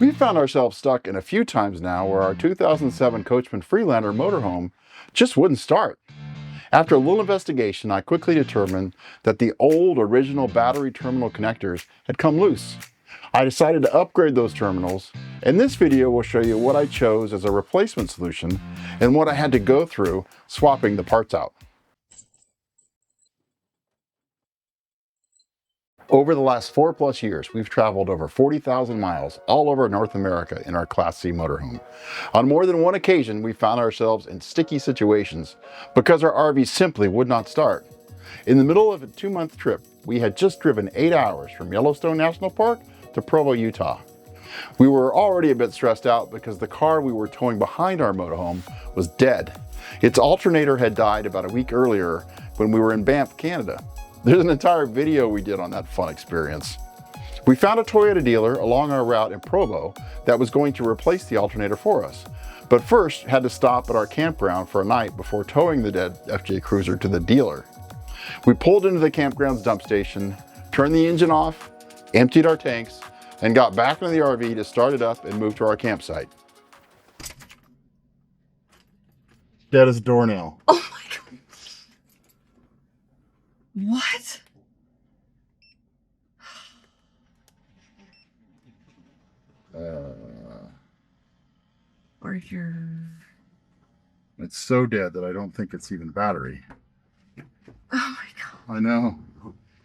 We found ourselves stuck in a few times now where our 2007 Coachmen Freelander motorhome just wouldn't start. After a little investigation, I quickly determined that the old original battery terminal connectors had come loose. I decided to upgrade those terminals, and this video will show you what I chose as a replacement solution and what I had to go through swapping the parts out. Over the last 4+ years, we've traveled over 40,000 miles all over North America in our Class C motorhome. On more than one occasion, we found ourselves in sticky situations because our RV simply would not start. In the middle of a 2-month trip, we had just driven 8 hours from Yellowstone National Park to Provo, Utah. We were already a bit stressed out because the car we were towing behind our motorhome was dead. Its alternator had died about a week earlier when we were in Banff, Canada. There's an entire video we did on that fun experience. We found a Toyota dealer along our route in Provo that was going to replace the alternator for us, but first had to stop at our campground for a night before towing the dead FJ Cruiser to the dealer. We pulled into the campground's dump station, turned the engine off, emptied our tanks, and got back into the RV to start it up and move to our campsite. Dead as a doornail. Oh my God. What? Or your... It's so dead that I don't think it's even battery. Oh my God. I know.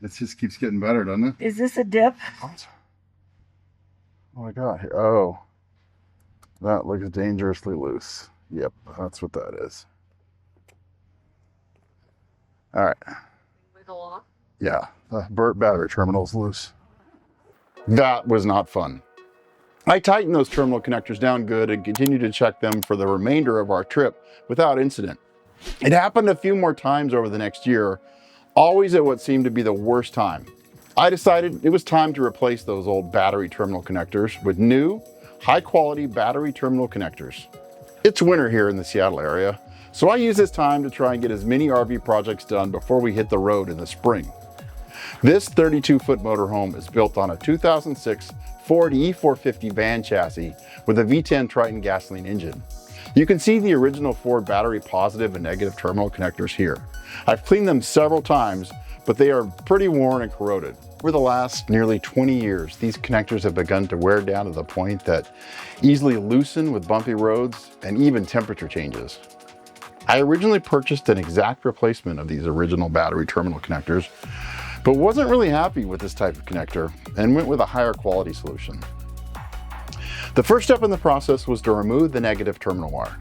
It just keeps getting better, doesn't it? Is this a dip? Oh my God. Oh, that looks dangerously loose. Yep, that's what that is. All right. Wiggle off. Yeah, the burnt battery terminal's loose. That was not fun. I tightened those terminal connectors down good and continued to check them for the remainder of our trip without incident. It happened a few more times over the next year, always at what seemed to be the worst time. I decided it was time to replace those old battery terminal connectors with new, high-quality battery terminal connectors. It's winter here in the Seattle area, so I use this time to try and get as many RV projects done before we hit the road in the spring. This 32-foot motorhome is built on a 2006 Ford E450 van chassis with a V10 Triton gasoline engine. You can see the original Ford battery positive and negative terminal connectors here. I've cleaned them several times, but they are pretty worn and corroded. Over the last nearly 20 years, these connectors have begun to wear down to the point that easily loosen with bumpy roads and even temperature changes. I originally purchased an exact replacement of these original battery terminal connectors, but wasn't really happy with this type of connector and went with a higher quality solution. The first step in the process was to remove the negative terminal wire.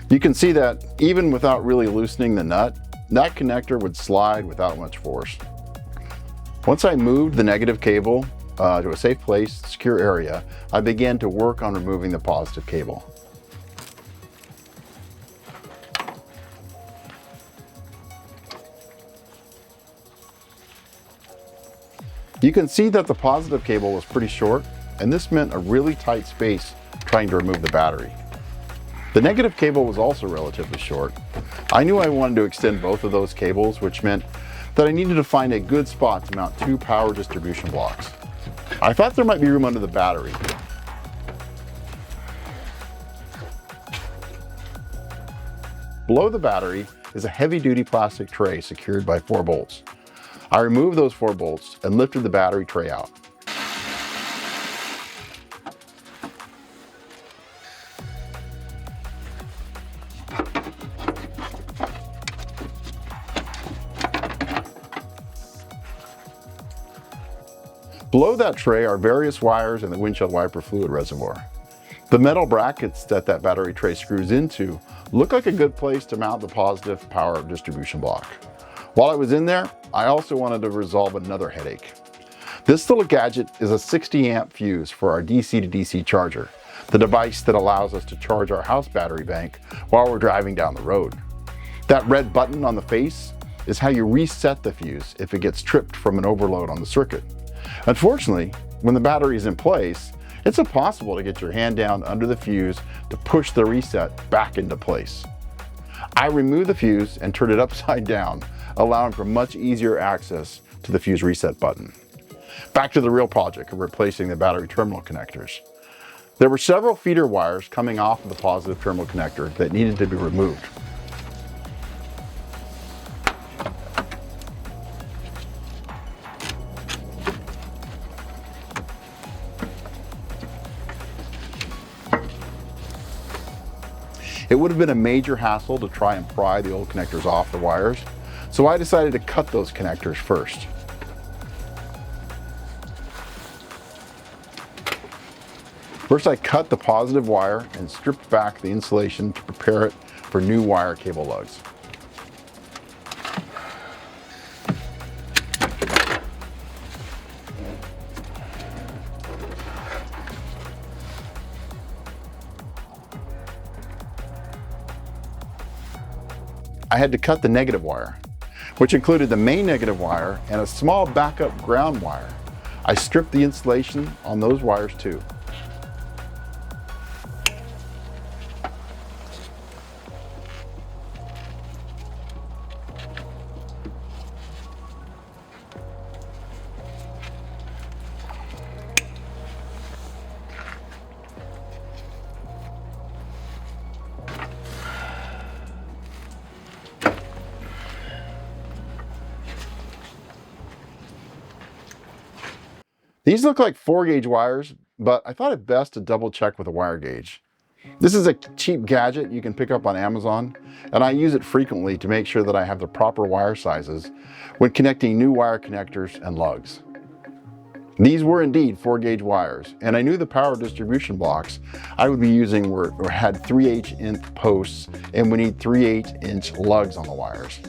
You can see that even without really loosening the nut, that connector would slide without much force. Once I moved the negative cable to a safe place, secure area, I began to work on removing the positive cable. You can see that the positive cable was pretty short, and this meant a really tight space trying to remove the battery. The negative cable was also relatively short. I knew I wanted to extend both of those cables, which meant that I needed to find a good spot to mount 2 power distribution blocks. I thought there might be room under the battery. Below the battery is a heavy-duty plastic tray secured by 4 bolts. I removed those 4 bolts and lifted the battery tray out. Below that tray are various wires and the windshield wiper fluid reservoir. The metal brackets that battery tray screws into look like a good place to mount the positive power distribution block. While I was in there, I also wanted to resolve another headache. This little gadget is a 60 amp fuse for our DC to DC charger, the device that allows us to charge our house battery bank while we're driving down the road. That red button on the face is how you reset the fuse if it gets tripped from an overload on the circuit. Unfortunately, when the battery is in place, it's impossible to get your hand down under the fuse to push the reset back into place. I removed the fuse and turned it upside down, allowing for much easier access to the fuse reset button. Back to the real project of replacing the battery terminal connectors. There were several feeder wires coming off of the positive terminal connector that needed to be removed. It would have been a major hassle to try and pry the old connectors off the wires, so I decided to cut those connectors first. First, I cut the positive wire and stripped back the insulation to prepare it for new wire cable lugs. I had to cut the negative wire, which included the main negative wire and a small backup ground wire. I stripped the insulation on those wires too. These look like 4-gauge wires, but I thought it best to double check with a wire gauge. This is a cheap gadget you can pick up on Amazon, and I use it frequently to make sure that I have the proper wire sizes when connecting new wire connectors and lugs. These were indeed 4-gauge wires, and I knew the power distribution blocks I would be using had 3/8-inch posts, and we need 3/8-inch lugs on the wires.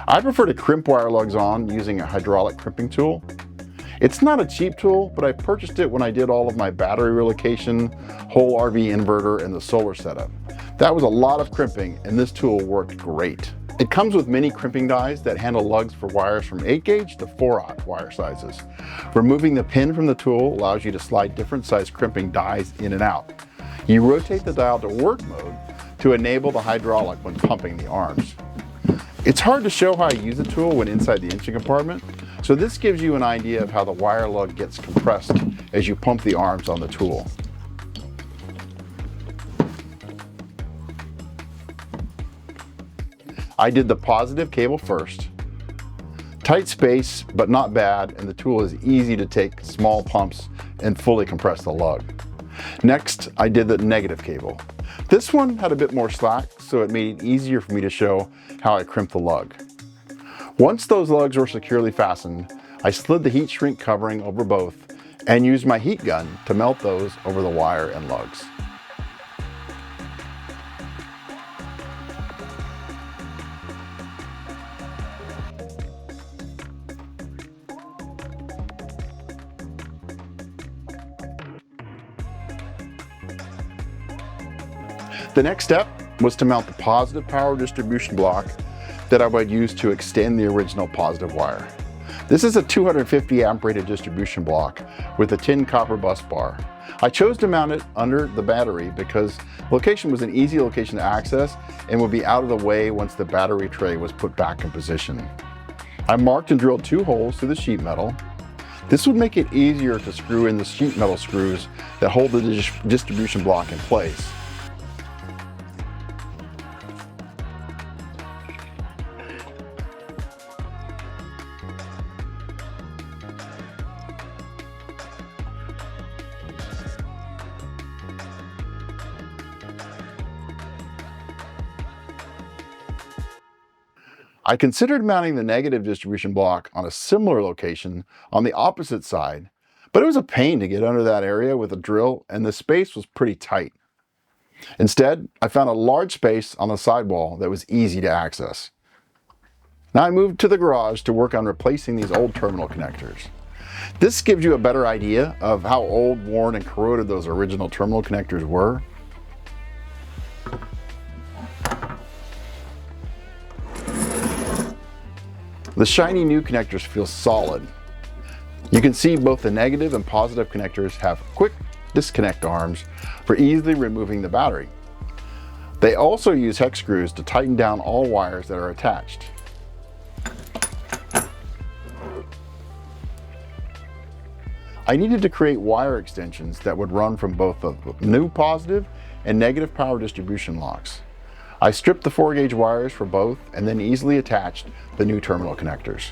I prefer to crimp wire lugs on using a hydraulic crimping tool. It's not a cheap tool, but I purchased it when I did all of my battery relocation, whole RV inverter, and the solar setup. That was a lot of crimping, and this tool worked great. It comes with mini crimping dies that handle lugs for wires from 8-gauge to 4/0 wire sizes. Removing the pin from the tool allows you to slide different size crimping dies in and out. You rotate the dial to work mode to enable the hydraulic when pumping the arms. It's hard to show how I use the tool when inside the engine compartment, so this gives you an idea of how the wire lug gets compressed as you pump the arms on the tool. I did the positive cable first. Tight space, but not bad, and the tool is easy to take small pumps and fully compress the lug. Next, I did the negative cable. This one had a bit more slack, so it made it easier for me to show how I crimped the lug. Once those lugs were securely fastened, I slid the heat shrink covering over both and used my heat gun to melt those over the wire and lugs. The next step was to mount the positive power distribution block that I would use to extend the original positive wire. This is a 250 amp rated distribution block with a tin copper bus bar. I chose to mount it under the battery because the location was an easy location to access and would be out of the way once the battery tray was put back in position. I marked and drilled 2 holes through the sheet metal. This would make it easier to screw in the sheet metal screws that hold the distribution block in place. I considered mounting the negative distribution block on a similar location on the opposite side, but it was a pain to get under that area with a drill and the space was pretty tight. Instead, I found a large space on the sidewall that was easy to access. Now I moved to the garage to work on replacing these old terminal connectors. This gives you a better idea of how old, worn, and corroded those original terminal connectors were. The shiny new connectors feel solid. You can see both the negative and positive connectors have quick disconnect arms for easily removing the battery. They also use hex screws to tighten down all wires that are attached. I needed to create wire extensions that would run from both the new positive and negative power distribution locks. I stripped the 4-gauge wires for both and then easily attached the new terminal connectors.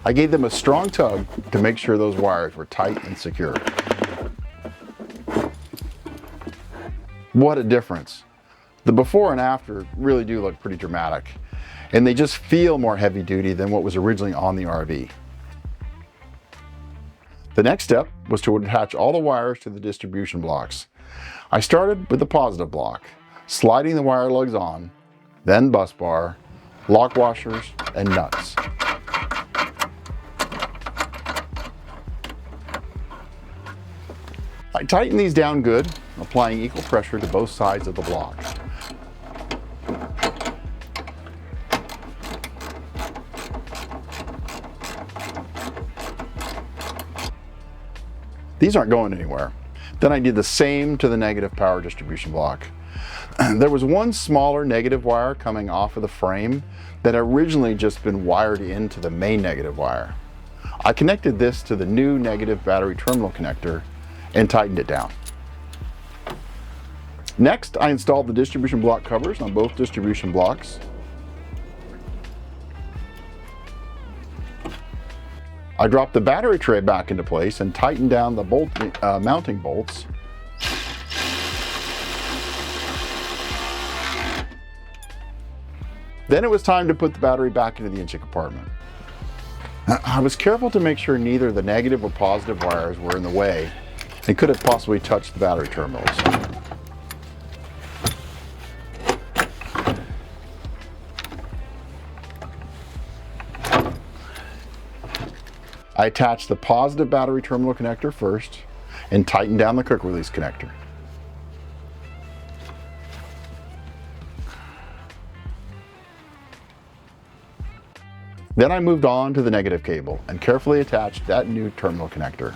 I gave them a strong tug to make sure those wires were tight and secure. What a difference. The before and after really do look pretty dramatic, and they just feel more heavy duty than what was originally on the RV. The next step was to attach all the wires to the distribution blocks. I started with the positive block, sliding the wire lugs on, then bus bar, lock washers, and nuts. I tighten these down good, applying equal pressure to both sides of the block. These aren't going anywhere. Then I did the same to the negative power distribution block. There was one smaller negative wire coming off of the frame that had originally just been wired into the main negative wire. I connected this to the new negative battery terminal connector and tightened it down. Next, I installed the distribution block covers on both distribution blocks. I dropped the battery tray back into place and tightened down the mounting bolts. Then it was time to put the battery back into the engine compartment. I was careful to make sure neither the negative or positive wires were in the way and could have possibly touched the battery terminals. I attached the positive battery terminal connector first and tightened down the quick release connector. Then I moved on to the negative cable and carefully attached that new terminal connector.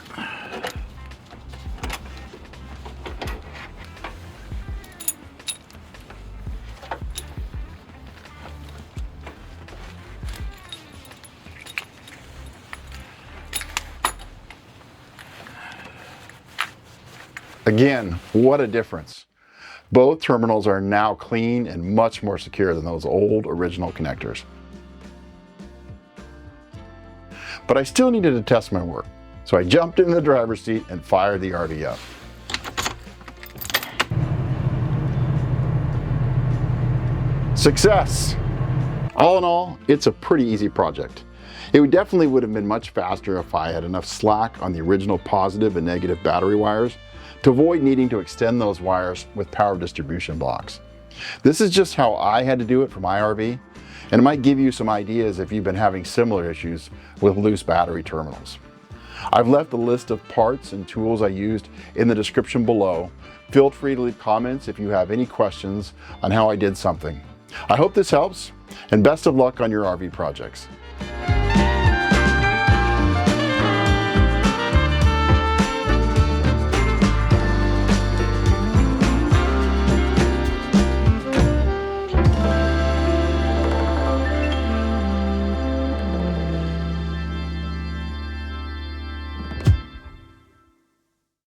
Again, what a difference. Both terminals are now clean and much more secure than those old original connectors. But I still needed to test my work, so I jumped in the driver's seat and fired the RV up. Success! All in all, it's a pretty easy project. It definitely would have been much faster if I had enough slack on the original positive and negative battery wires to avoid needing to extend those wires with power distribution blocks. This is just how I had to do it for my RV, and it might give you some ideas if you've been having similar issues with loose battery terminals. I've left a list of parts and tools I used in the description below. Feel free to leave comments if you have any questions on how I did something. I hope this helps, and best of luck on your RV projects.